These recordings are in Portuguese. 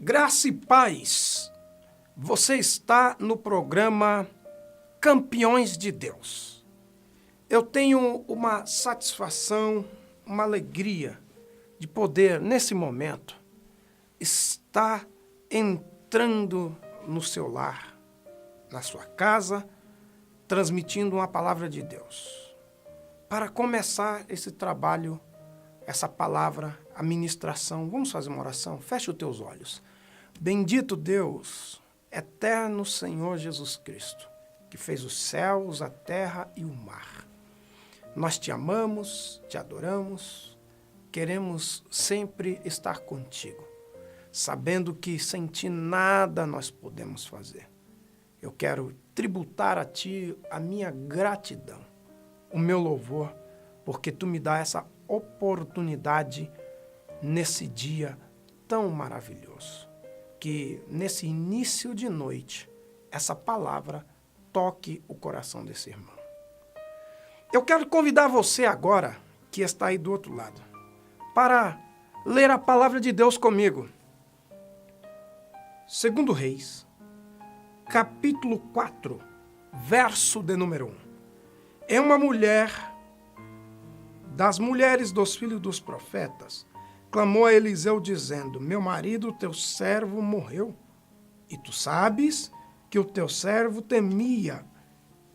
Graça e paz. Você está no programa Campeões de Deus. Eu tenho uma satisfação, uma alegria de poder, nesse momento, estar entrando no seu lar, na sua casa, transmitindo uma palavra de Deus. Para começar esse trabalho, essa palavra, a ministração, vamos fazer uma oração? Feche os teus olhos. Bendito Deus, eterno Senhor Jesus Cristo, que fez os céus, a terra e o mar. Nós te amamos, te adoramos, queremos sempre estar contigo, sabendo que sem ti nada nós podemos fazer. Eu quero tributar a ti a minha gratidão, o meu louvor, porque tu me dá essa oportunidade nesse dia tão maravilhoso. Que nesse início de noite, essa palavra toque o coração desse irmão. Eu quero convidar você agora, que está aí do outro lado, para ler a palavra de Deus comigo. 2 Reis, capítulo 4, verso de número 1. É uma mulher das mulheres dos filhos dos profetas, clamou a Eliseu dizendo: meu marido, teu servo, morreu, e tu sabes que o teu servo temia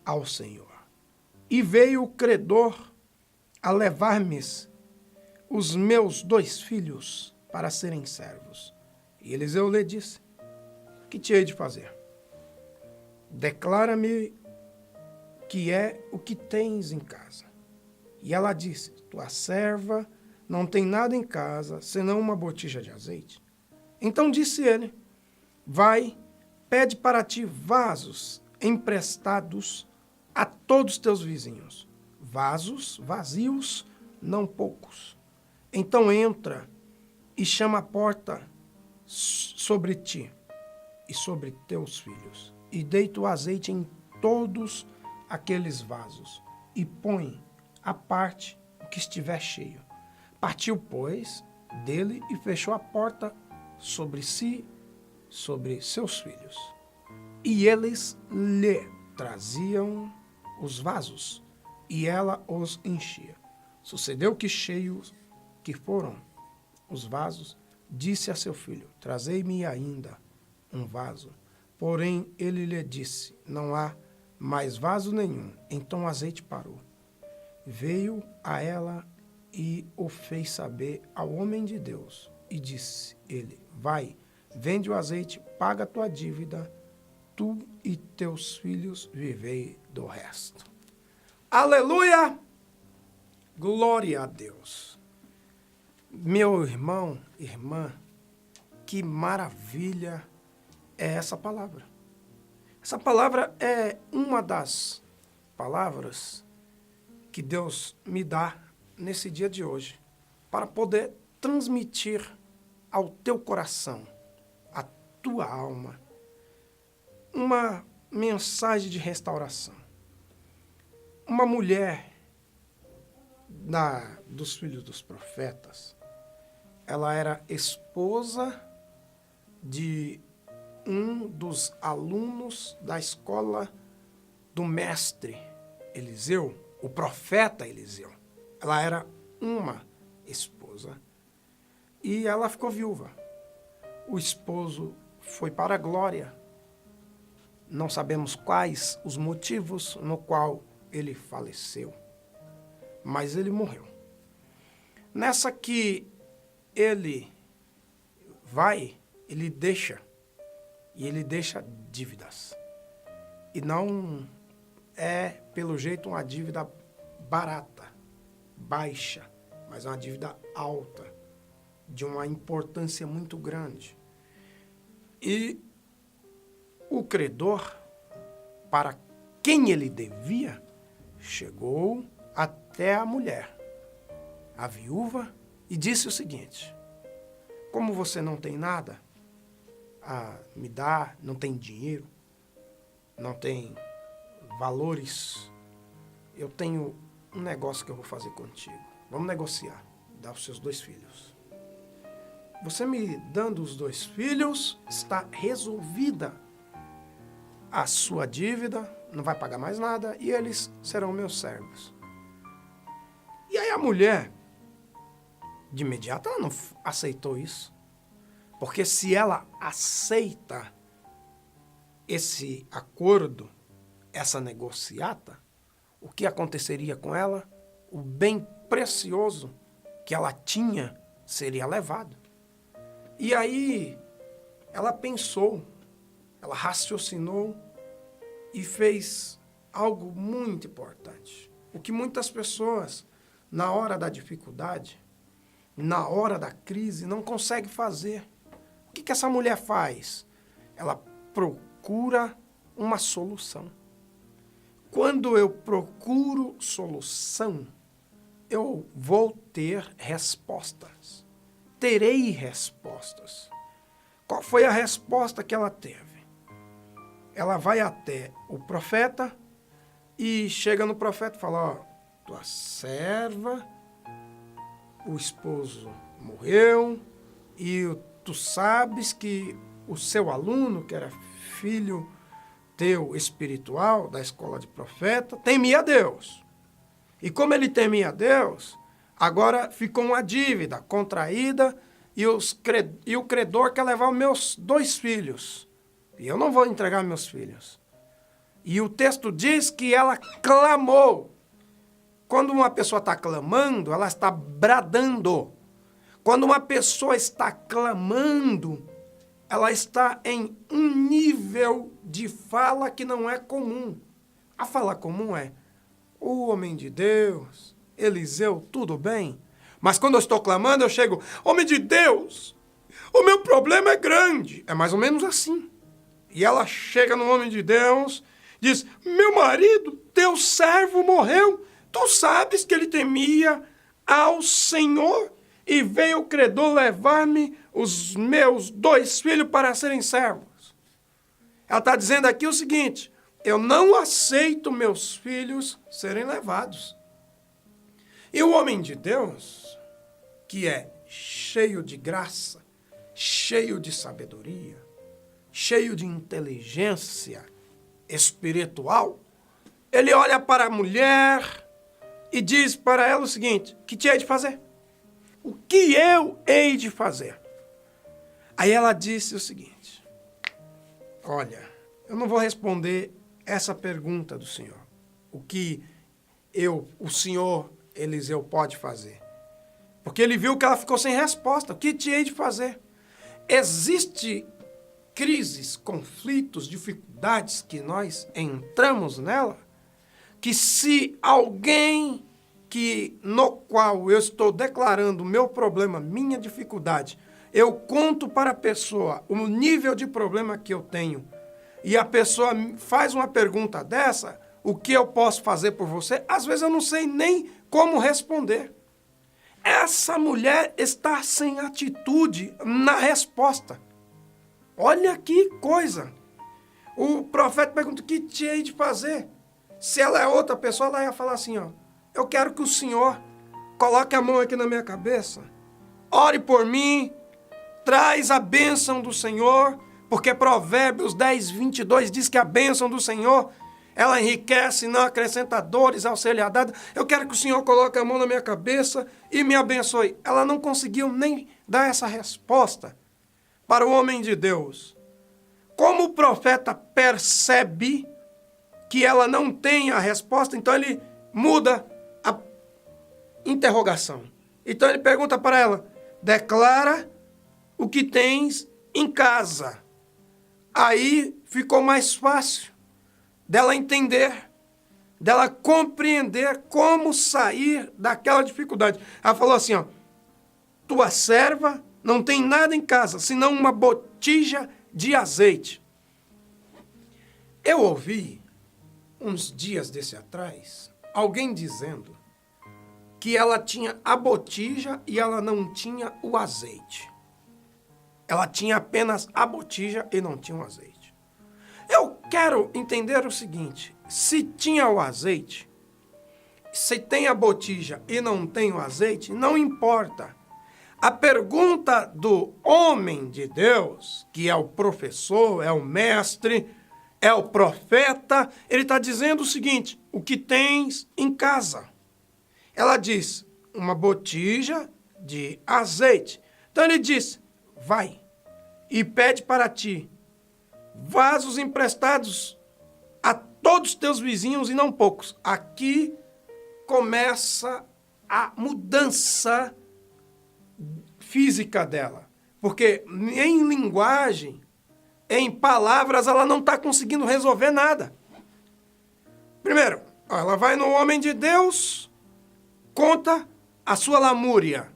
ao Senhor. E veio o credor a levar-me os meus 2 filhos para serem servos. E Eliseu lhe disse: que te hei de fazer? Declara-me que é o que tens em casa. E ela disse: tua serva não tem nada em casa, senão uma botija de azeite. Então disse ele: vai, pede para ti vasos emprestados a todos teus vizinhos, vasos vazios, não poucos. Então entra e chama a porta sobre ti e sobre teus filhos, e deita o azeite em todos aqueles vasos, e põe à parte o que estiver cheio. Partiu, pois, dele e fechou a porta sobre si, sobre seus filhos. E eles lhe traziam os vasos, e ela os enchia. Sucedeu que, cheios que foram os vasos, disse a seu filho: trazei-me ainda um vaso. Porém, ele lhe disse: não há mais vaso nenhum. Então o azeite parou. Veio a ela e o fez saber ao homem de Deus. E disse ele: vai, vende o azeite, paga a tua dívida, tu e teus filhos vivei do resto. Aleluia! Glória a Deus. Meu irmão, irmã, que maravilha é essa palavra. Essa palavra é uma das palavras que Deus me dá nesse dia de hoje, para poder transmitir ao teu coração, à tua alma, uma mensagem de restauração. Uma mulher dos filhos dos profetas, ela era esposa de um dos alunos da escola do mestre Eliseu, o profeta Eliseu. Ela era uma esposa e ela ficou viúva. O esposo foi para a glória. Não sabemos quais os motivos no qual ele faleceu, mas ele morreu. Nessa que ele vai, ele deixa dívidas. E não é, pelo jeito, uma dívida barata, baixa, mas uma dívida alta, de uma importância muito grande. E o credor, para quem ele devia, chegou até a mulher, a viúva, e disse o seguinte: como você não tem nada a me dar, não tem dinheiro, não tem valores, eu tenho um negócio que eu vou fazer contigo. Vamos negociar. Dá os seus 2 filhos. você me dando os 2 filhos, está resolvida a sua dívida, não vai pagar mais nada, e eles serão meus servos. E aí a mulher, de imediato, ela não aceitou isso. Porque se ela aceita esse acordo, essa negociata, o que aconteceria com ela? O bem precioso que ela tinha seria levado. E aí ela pensou, ela raciocinou e fez algo muito importante. O que muitas pessoas, na hora da dificuldade, na hora da crise, não conseguem fazer. O que essa mulher faz? Ela procura uma solução. Quando eu procuro solução, eu vou ter respostas. Terei respostas. Qual foi a resposta que ela teve? Ela vai até o profeta e chega no profeta e fala, ó, tua serva, o esposo morreu e tu sabes que o seu aluno, que era filho teu espiritual da escola de profeta, temia a Deus. E como ele temia a Deus, agora ficou uma dívida contraída e o credor quer levar os meus 2 filhos. E eu não vou entregar meus filhos. E o texto diz que ela clamou. Quando uma pessoa está clamando, ela está bradando. Quando uma pessoa está clamando, ela está em um nível de fala que não é comum. A fala comum é, o homem de Deus, Eliseu, tudo bem? Mas quando eu estou clamando, eu chego, homem de Deus, o meu problema é grande. É mais ou menos assim. E ela chega no homem de Deus, diz, meu marido, teu servo morreu. Tu sabes que ele temia ao Senhor e veio o credor levar-me os meus 2 filhos para serem servos. Ela está dizendo aqui o seguinte, eu não aceito meus filhos serem levados. E o homem de Deus, que é cheio de graça, cheio de sabedoria, cheio de inteligência espiritual, ele olha para a mulher e diz para ela o seguinte, o que te hei de fazer? O que eu hei de fazer? Aí ela disse o seguinte, olha, eu não vou responder essa pergunta do Senhor. O que o Senhor Eliseu pode fazer? Porque ele viu que ela ficou sem resposta. O que te hei de fazer? Existe crises, conflitos, dificuldades que nós entramos nela, que se alguém no qual eu estou declarando o meu problema, minha dificuldade, eu conto para a pessoa o nível de problema que eu tenho, e a pessoa faz uma pergunta dessa, o que eu posso fazer por você? Às vezes eu não sei nem como responder. Essa mulher está sem atitude na resposta. Olha que coisa. O profeta pergunta, o que te hei de fazer? Se ela é outra pessoa, ela ia falar assim, ó, eu quero que o Senhor coloque a mão aqui na minha cabeça, ore por mim, traz a bênção do Senhor, porque Provérbios 10, 22 diz que a bênção do Senhor, ela enriquece, não acrescenta dores ao ser lhe dada. Eu quero que o Senhor coloque a mão na minha cabeça e me abençoe. Ela não conseguiu nem dar essa resposta para o homem de Deus. Como o profeta percebe que ela não tem a resposta, então ele muda a interrogação. Então ele pergunta para ela, declara o que tens em casa. Aí ficou mais fácil dela entender, dela compreender como sair daquela dificuldade. Ela falou assim, ó, tua serva não tem nada em casa, senão uma botija de azeite. Eu ouvi, uns dias desse atrás, alguém dizendo que ela tinha a botija e ela não tinha o azeite. Ela tinha apenas a botija e não tinha o azeite. Eu quero entender o seguinte, se tinha o azeite, se tem a botija e não tem o azeite, não importa. A pergunta do homem de Deus, que é o professor, é o mestre, é o profeta, ele está dizendo o seguinte: o que tens em casa? Ela diz, uma botija de azeite. Então ele diz, vai e pede para ti vasos emprestados a todos os teus vizinhos e não poucos. Aqui começa a mudança física dela. Porque em linguagem, em palavras, ela não está conseguindo resolver nada. Primeiro, ela vai no homem de Deus, conta a sua lamúria,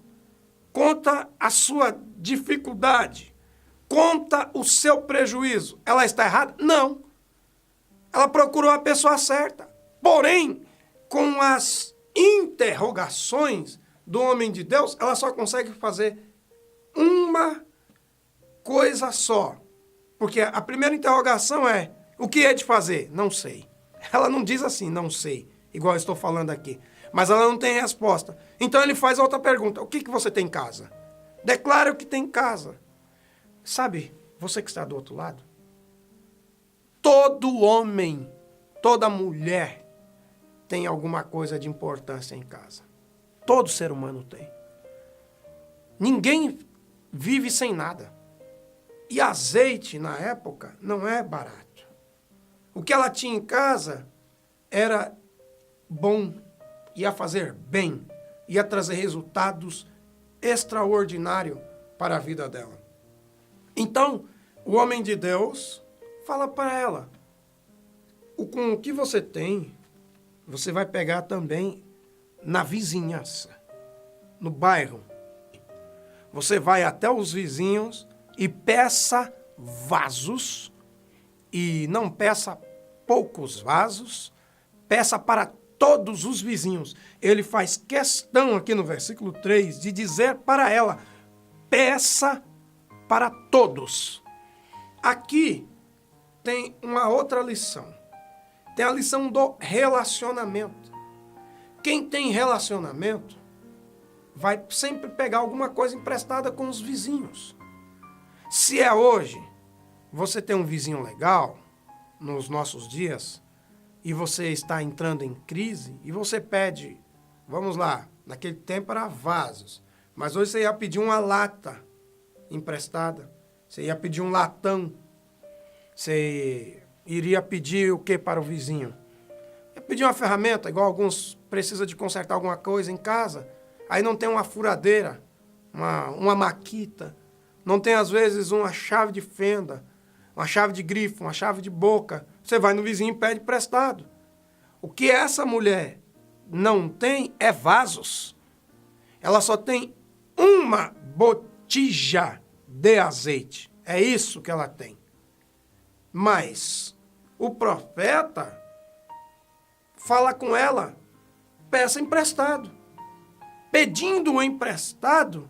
conta a sua dificuldade, conta o seu prejuízo. Ela está errada? Não. Ela procurou a pessoa certa. Porém, com as interrogações do homem de Deus, ela só consegue fazer uma coisa só. Porque a primeira interrogação é, o que é de fazer? Não sei. Ela não diz assim, não sei, igual eu estou falando aqui. Mas ela não tem resposta. Então ele faz outra pergunta, o que você tem em casa? Declara o que tem em casa. Sabe, você que está do outro lado, todo homem, toda mulher tem alguma coisa de importância em casa. Todo ser humano tem. Ninguém vive sem nada. E azeite, na época, não é barato. O que ela tinha em casa era bom, ia fazer bem, ia trazer resultados extraordinários para a vida dela. Então, o homem de Deus fala para ela, com o que você tem, você vai pegar também na vizinhança, no bairro. Você vai até os vizinhos e peça vasos, e não peça poucos vasos, peça para todos os vizinhos. Ele faz questão aqui no versículo 3 de dizer para ela, peça para todos. Aqui tem uma outra lição. Tem a lição do relacionamento. Quem tem relacionamento vai sempre pegar alguma coisa emprestada com os vizinhos. Se é hoje, você tem um vizinho legal, nos nossos dias, e você está entrando em crise, e você pede, vamos lá, naquele tempo era vasos, mas hoje você ia pedir uma lata emprestada, você ia pedir um latão, você iria pedir o que para o vizinho? Ia pedir uma ferramenta, igual alguns precisam de consertar alguma coisa em casa, aí não tem uma furadeira, uma maquita, não tem às vezes uma chave de fenda, uma chave de grifo, uma chave de boca, você vai no vizinho e pede emprestado. O que essa mulher não tem é vasos. Ela só tem uma botija de azeite. É isso que ela tem. Mas o profeta fala com ela, peça emprestado. Pedindo o emprestado,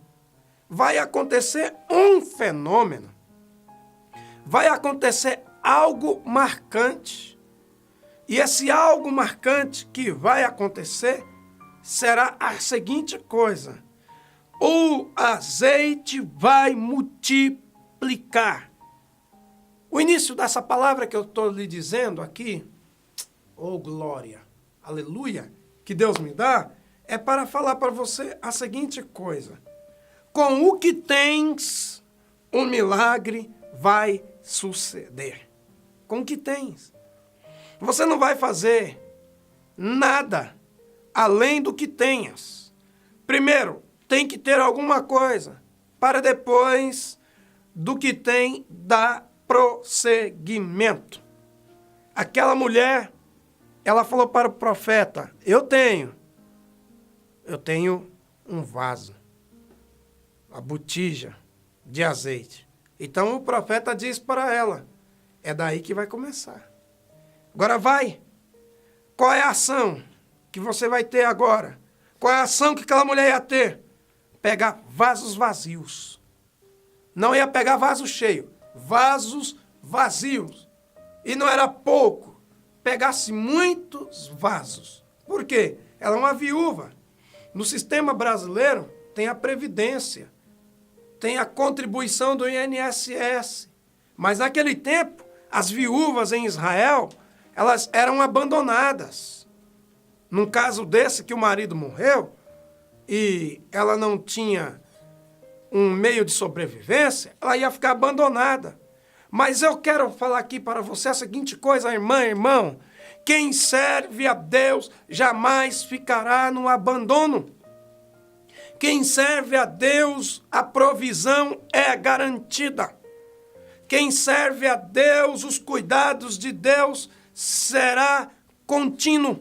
vai acontecer um fenômeno. Vai acontecer algo marcante. E esse algo marcante que vai acontecer será a seguinte coisa. O azeite vai multiplicar. O início dessa palavra que eu estou lhe dizendo aqui, oh glória, aleluia, que Deus me dá, é para falar para você a seguinte coisa. Com o que tens, um milagre vai suceder. Com o que tens. Você não vai fazer nada além do que tenhas. Primeiro, tem que ter alguma coisa, para depois do que tem, dar prosseguimento. Aquela mulher, ela falou para o profeta, eu tenho um vaso, uma botija de azeite. Então o profeta diz para ela, é daí que vai começar. Agora vai. Qual é a ação que você vai ter agora? Qual é a ação que aquela mulher ia ter? Pegar vasos vazios. Não ia pegar vaso cheio, vasos vazios. E não era pouco. Pegasse muitos vasos. Por quê? Ela é uma viúva. No sistema brasileiro tem a previdência. tem a contribuição do INSS. Mas naquele tempo, as viúvas em Israel, elas eram abandonadas. Num caso desse que o marido morreu e ela não tinha um meio de sobrevivência, ela ia ficar abandonada. Mas eu quero falar aqui para você a seguinte coisa, irmão. Quem serve a Deus jamais ficará no abandono. Quem serve a Deus, a provisão é garantida. Quem serve a Deus, os cuidados de Deus será contínuo,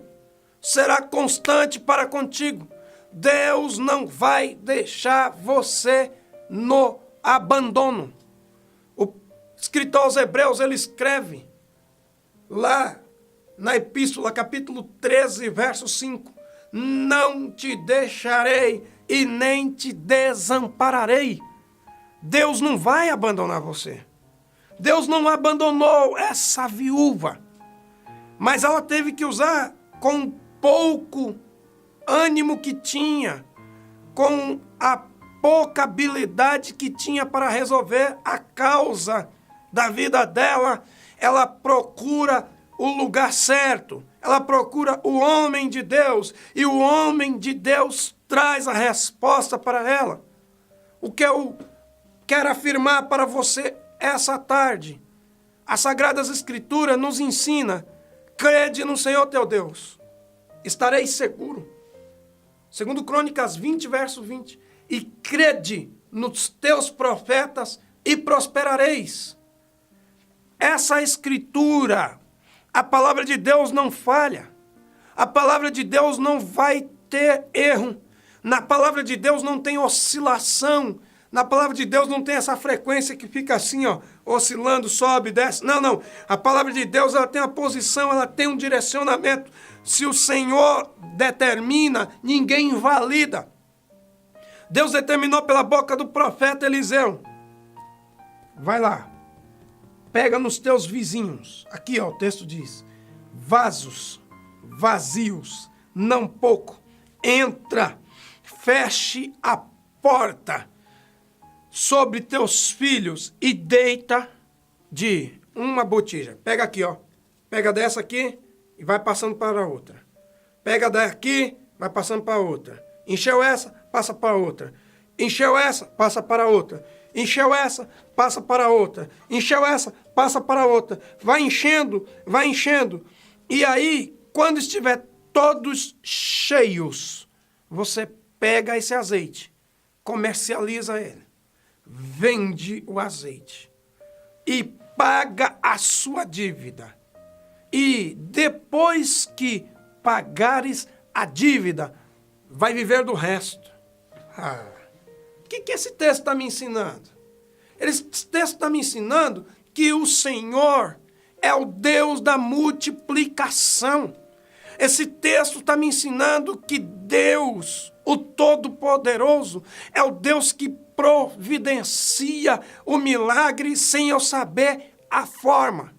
será constante para contigo. Deus não vai deixar você no abandono. O escritor aos Hebreus, ele escreve lá na Epístola, capítulo 13, verso 5, não te deixarei e nem te desampararei. Deus não vai abandonar você. Deus não abandonou essa viúva, mas ela teve que usar com pouco ânimo que tinha, com a pouca habilidade que tinha para resolver a causa da vida dela, ela procura o lugar certo, ela procura o homem de Deus, e o homem de Deus traz a resposta para ela. O que eu quero afirmar para você essa tarde, as Sagradas Escrituras nos ensina, crede no Senhor teu Deus, estareis seguro. Segundo Crônicas 20, verso 20, e crede nos teus profetas e prosperareis. Essa escritura, a palavra de Deus não falha. A palavra de Deus não vai ter erro. Na palavra de Deus não tem oscilação. Na palavra de Deus não tem essa frequência que fica assim, ó, oscilando, sobe, desce. Não, não. A palavra de Deus, ela tem uma posição, ela tem um direcionamento. Se o Senhor determina, ninguém invalida. Deus determinou pela boca do profeta Eliseu. Vai lá. Pega nos teus vizinhos. Aqui, ó, o texto diz. Vasos vazios, não pouco. Entra, feche a porta sobre teus filhos e deita de uma botija. Pega aqui, ó. Pega dessa aqui e vai passando para a outra. Pega daqui, vai passando para a outra. Encheu essa, passa para a outra. Encheu essa, passa para a outra. Encheu essa, passa para a outra. Encheu essa, passa para a outra. Vai enchendo, vai enchendo. E aí, quando estiver todos cheios, você pega esse azeite, comercializa ele, vende o azeite e paga a sua dívida. E depois que pagares a dívida, vai viver do resto. O que esse texto está me ensinando? Esse texto está me ensinando que o Senhor é o Deus da multiplicação. Esse texto está me ensinando que Deus, o Todo-Poderoso, é o Deus que providencia o milagre sem eu saber a forma.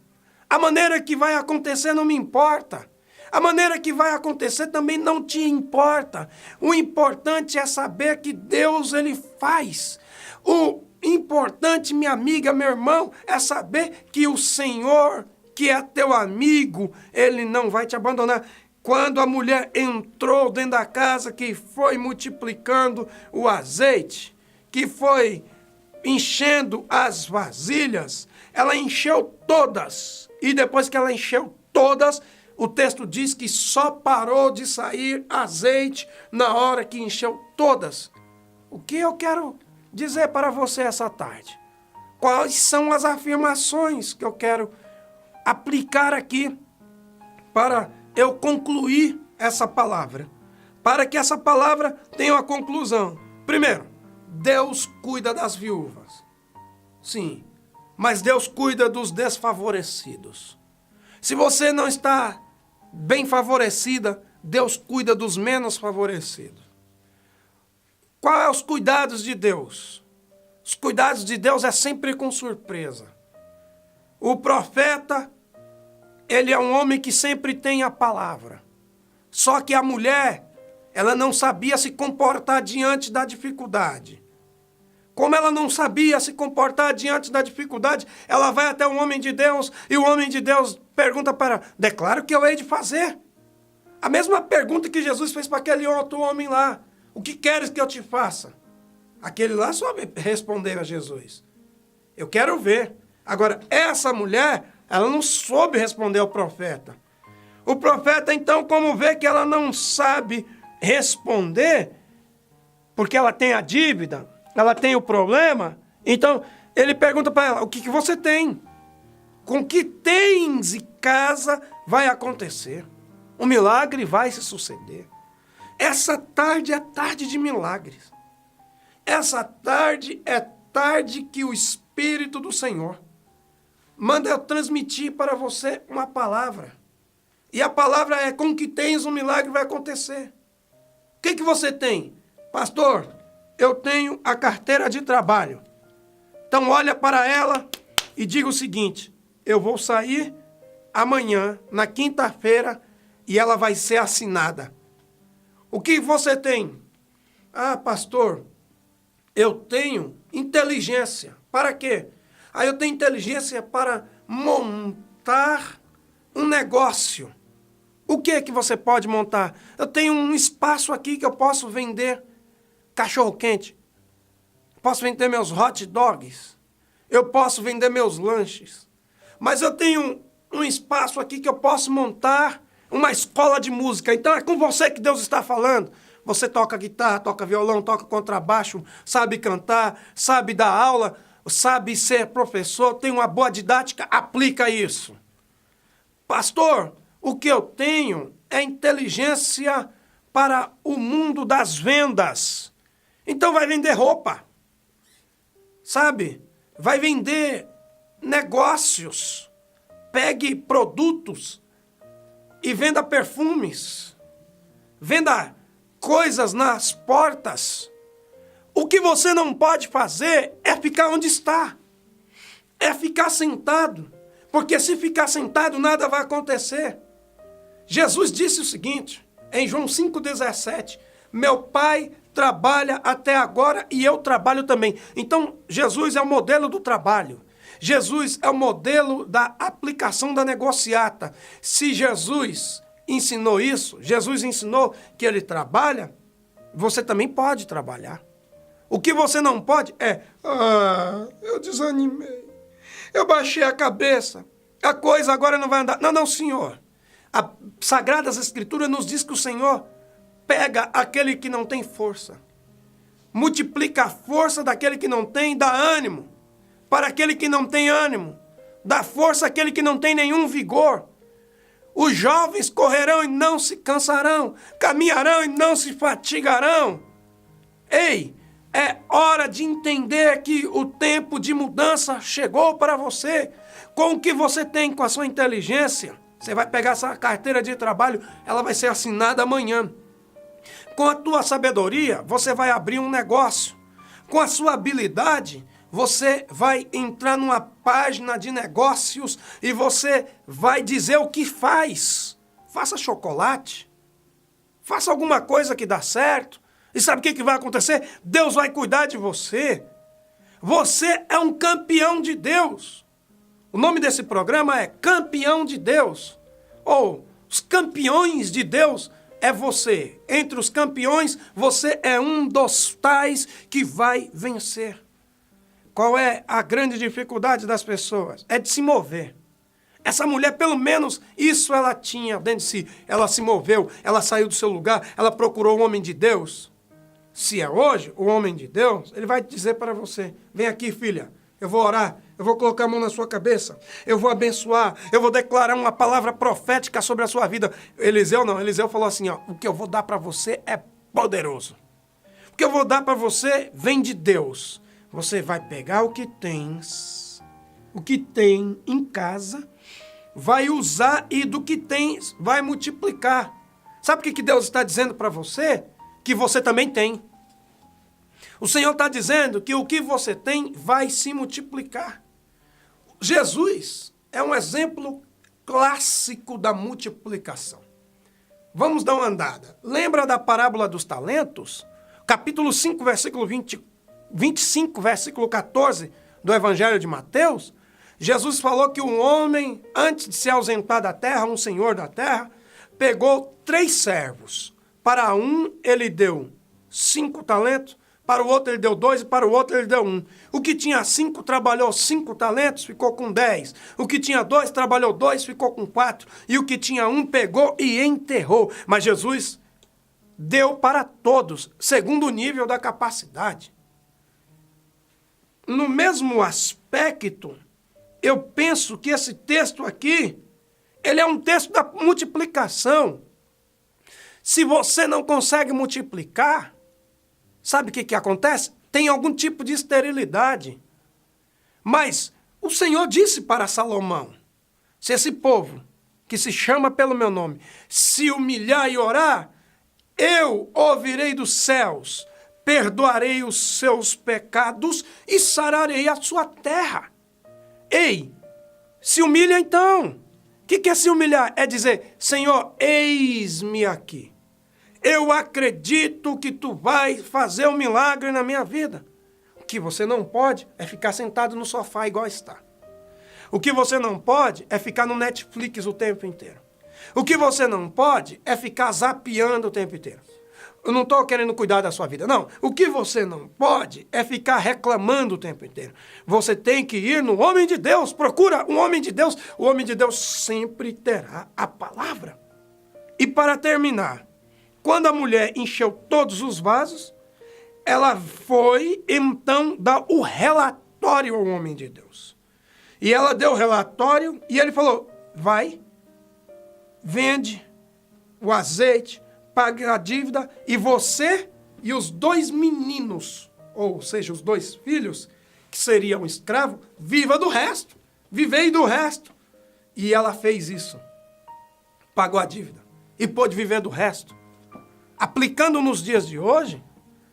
A maneira que vai acontecer não me importa. A maneira que vai acontecer também não te importa. O importante é saber que Deus, ele faz. O importante, minha amiga, meu irmão, é saber que o Senhor, que é teu amigo, ele não vai te abandonar. Quando a mulher entrou dentro da casa, que foi multiplicando o azeite, que foi enchendo as vasilhas, ela encheu todas. E depois que ela encheu todas, o texto diz que só parou de sair azeite na hora que encheu todas. O que eu quero dizer para você essa tarde? Quais são as afirmações que eu quero aplicar aqui para eu concluir essa palavra? Para que essa palavra tenha uma conclusão. Primeiro, Deus cuida das viúvas. Sim, mas Deus cuida dos desfavorecidos. Se você não está bem favorecida, Deus cuida dos menos favorecidos. Quais são os cuidados de Deus? Os cuidados de Deus é sempre com surpresa. O profeta, ele é um homem que sempre tem a palavra. Só que a mulher, ela não sabia se comportar diante da dificuldade. Como ela não sabia se comportar diante da dificuldade, ela vai até o homem de Deus e o homem de Deus pergunta para ela, declara o que eu hei de fazer. A mesma pergunta que Jesus fez para aquele outro homem lá. O que queres que eu te faça? Aquele lá soube responder a Jesus. Eu quero ver. Agora, essa mulher, ela não soube responder ao profeta. O profeta, então, como vê que ela não sabe responder, porque ela tem a dívida, ela tem o problema, então ele pergunta para ela, o que você tem? Com o que tens em casa vai acontecer. O milagre vai se suceder. Essa tarde é tarde de milagres. Essa tarde é tarde que o Espírito do Senhor manda eu transmitir para você uma palavra. E a palavra é, com o que tens, um milagre vai acontecer. O que você tem? Pastor, eu tenho a carteira de trabalho. Então olha para ela e diga o seguinte, eu vou sair amanhã, na quinta-feira, e ela vai ser assinada. O que você tem? Ah, pastor, eu tenho inteligência. Para quê? Ah, eu tenho inteligência para montar um negócio. O que é que você pode montar? Eu tenho um espaço aqui que eu posso vender cachorro-quente. Posso vender meus hot dogs. Eu posso vender meus lanches. Mas eu tenho um espaço aqui que eu posso montar uma escola de música. Então é com você que Deus está falando. Você toca guitarra, toca violão, toca contrabaixo, sabe cantar, sabe dar aula, sabe ser professor, tem uma boa didática, aplica isso. Pastor, o que eu tenho é inteligência para o mundo das vendas. Então vai vender roupa, sabe? Vai vender negócios. Pegue produtos e venda perfumes. Venda coisas nas portas. O que você não pode fazer é ficar onde está. É ficar sentado. Porque se ficar sentado, nada vai acontecer. Jesus disse o seguinte, em João 5,17, meu Pai trabalha até agora e eu trabalho também. Então, Jesus é o modelo do trabalho. Jesus é o modelo da aplicação da negociata. Se Jesus ensinou isso, Jesus ensinou que ele trabalha, você também pode trabalhar. O que você não pode é, eu desanimei, eu baixei a cabeça, a coisa agora não vai andar. Não, não, Senhor. As Sagradas Escrituras nos diz que o Senhor pega aquele que não tem força, multiplica a força daquele que não tem, dá ânimo para aquele que não tem ânimo, dá força àquele que não tem nenhum vigor. Os jovens correrão e não se cansarão, caminharão e não se fatigarão. Ei, é hora de entender que o tempo de mudança chegou para você. Com o que você tem, com a sua inteligência, você vai pegar essa carteira de trabalho, ela vai ser assinada amanhã. Com a tua sabedoria, você vai abrir um negócio. Com a sua habilidade, você vai entrar numa página de negócios e você vai dizer o que faz. Faça chocolate. Faça alguma coisa que dá certo. E sabe o que vai acontecer? Deus vai cuidar de você. Você é um campeão de Deus. O nome desse programa é Campeão de Deus. Ou os campeões de Deus é você. Entre os campeões, você é um dos tais que vai vencer. Qual é a grande dificuldade das pessoas? É de se mover. Essa mulher, pelo menos, isso ela tinha dentro de si. Ela se moveu, ela saiu do seu lugar, ela procurou o homem de Deus. Se é hoje o homem de Deus, ele vai dizer para você, vem aqui, filha, eu vou orar, eu vou colocar a mão na sua cabeça, eu vou abençoar, eu vou declarar uma palavra profética sobre a sua vida. Eliseu não, Eliseu falou assim, ó, o que eu vou dar para você é poderoso. O que eu vou dar para você vem de Deus. Você vai pegar o que tens, o que tem em casa, vai usar e do que tens vai multiplicar. Sabe o que Deus está dizendo para você? Que você também tem. O Senhor está dizendo que o que você tem vai se multiplicar. Jesus é um exemplo clássico da multiplicação. Vamos dar uma andada. Lembra da parábola dos talentos? Capítulo 5, versículo 24 25, versículo 14 do Evangelho de Mateus, Jesus falou que um homem, antes de se ausentar da terra, um senhor da terra, pegou 3 servos. Para um ele deu 5 talentos, para o outro ele deu 2 e para o outro ele deu 1. O que tinha 5 trabalhou 5 talentos, ficou com 10. O que tinha 2 trabalhou 2, ficou com 4. E o que tinha 1 pegou e enterrou. Mas Jesus deu para todos, segundo o nível da capacidade. No mesmo aspecto, eu penso que esse texto aqui, ele é um texto da multiplicação. Se você não consegue multiplicar, sabe o que acontece? Tem algum tipo de esterilidade. Mas o Senhor disse para Salomão, se esse povo, que se chama pelo meu nome, se humilhar e orar, eu ouvirei dos céus, perdoarei os seus pecados e sararei a sua terra. Ei, se humilha então. O que é se humilhar? É dizer, Senhor, eis-me aqui. Eu acredito que tu vai fazer um milagre na minha vida. O que você não pode é ficar sentado no sofá igual está. O que você não pode é ficar no Netflix o tempo inteiro. O que você não pode é ficar zapeando o tempo inteiro. Eu não estou querendo cuidar da sua vida, não. O que você não pode é ficar reclamando o tempo inteiro. Você tem que ir no homem de Deus, procura um homem de Deus. O homem de Deus sempre terá a palavra. E para terminar, quando a mulher encheu todos os vasos, ela foi então dar o relatório ao homem de Deus. E ela deu o relatório e ele falou, vai, vende o azeite, paga a dívida e você e os 2 meninos, ou seja, os 2 filhos, que seriam escravos, viva do resto, vivei do resto. E ela fez isso, pagou a dívida e pôde viver do resto. Aplicando nos dias de hoje,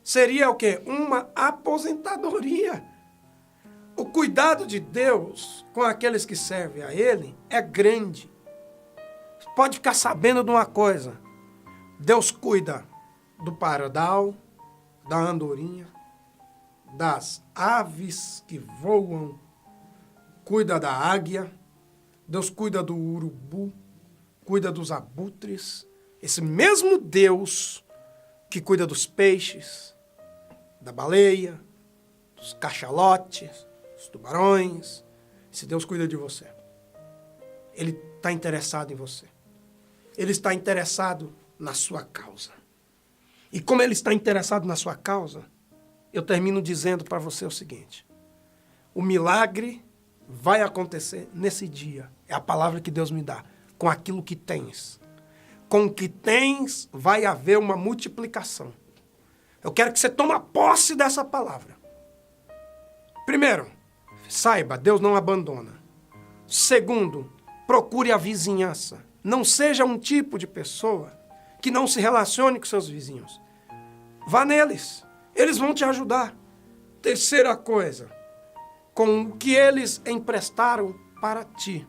seria o quê? Uma aposentadoria. O cuidado de Deus com aqueles que servem a Ele é grande. Pode ficar sabendo de uma coisa. Deus cuida do pardal, da andorinha, das aves que voam, cuida da águia, Deus cuida do urubu, cuida dos abutres. Esse mesmo Deus que cuida dos peixes, da baleia, dos cachalotes, dos tubarões, esse Deus cuida de você. Ele está interessado em você. Ele está interessado na sua causa. E como ele está interessado na sua causa, eu termino dizendo para você o seguinte: o milagre vai acontecer nesse dia. É a palavra que Deus me dá. Com aquilo que tens. Com o que tens vai haver uma multiplicação. Eu quero que você tome posse dessa palavra. Primeiro, saiba, Deus não abandona. Segundo, procure a vizinhança. Não seja um tipo de pessoa que não se relacione com seus vizinhos. Vá neles. Eles vão te ajudar. Terceira coisa, com o que eles emprestaram para ti,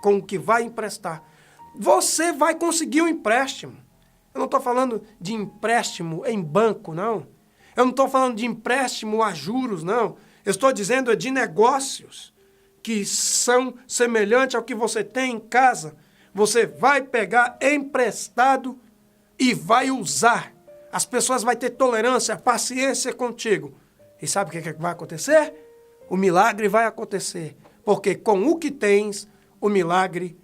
com o que vai emprestar, você vai conseguir um empréstimo. Eu não estou falando de empréstimo em banco, não. Eu não estou falando de empréstimo a juros, não. Eu estou dizendo de negócios que são semelhantes ao que você tem em casa. Você vai pegar emprestado e vai usar. As pessoas vão ter tolerância, paciência contigo. E sabe o que vai acontecer? O milagre vai acontecer. Porque com o que tens, o milagre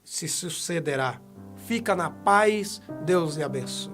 se sucederá. Fica na paz, Deus lhe abençoe.